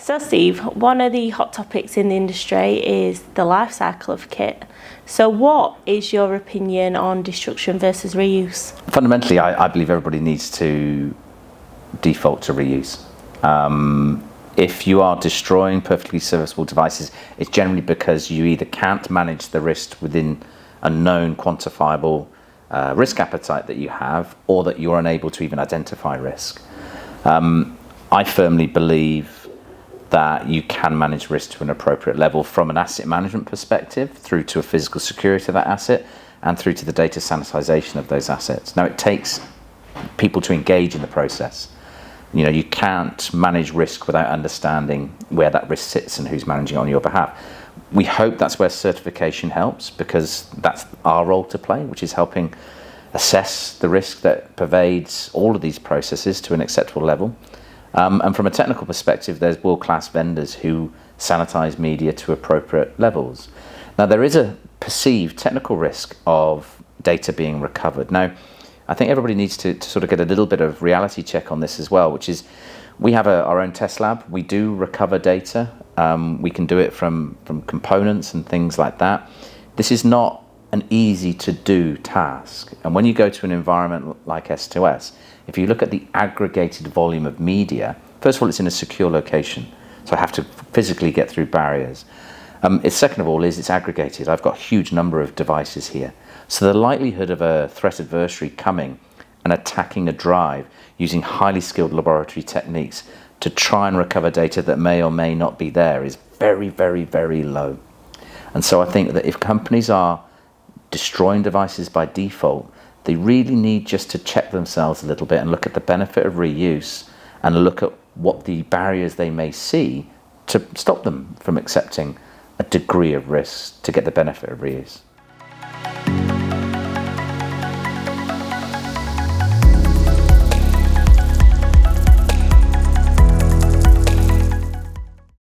So Steve, one of the hot topics in the industry is the life cycle of kit. So what is your opinion on destruction versus reuse? Fundamentally, I believe everybody needs to default to reuse. If you are destroying perfectly serviceable devices, it's generally because you either can't manage the risk within a known quantifiable risk appetite that you have, or that you're unable to even identify risk. I firmly believe that you can manage risk to an appropriate level from an asset management perspective, through to a physical security of that asset, and through to the data sanitisation of those assets. Now, it takes people to engage in the process. You know, you can't manage risk without understanding where that risk sits and who's managing it on your behalf. We hope that's where certification helps, because that's our role to play, which is helping assess the risk that pervades all of these processes to an acceptable level. And from a technical perspective, there's world-class vendors who sanitize media to appropriate levels. Now, there is a perceived technical risk of data being recovered. Now, I think everybody needs to sort of get a little bit of reality check on this as well, which is we have our own test lab. We do recover data. We can do it from components and things like that. This is not an easy to do task. And when you go to an environment like S2S, if you look at the aggregated volume of media, first of all, it's in a secure location, so I have to physically get through barriers. Second of all, it's aggregated. I've got a huge number of devices here. So the likelihood of a threat adversary coming and attacking a drive using highly skilled laboratory techniques to try and recover data that may or may not be there is very, very, very low. And so I think that if companies are destroying devices by default, they really need just to check themselves a little bit and look at the benefit of reuse and look at what the barriers they may see to stop them from accepting a degree of risk to get the benefit of reuse.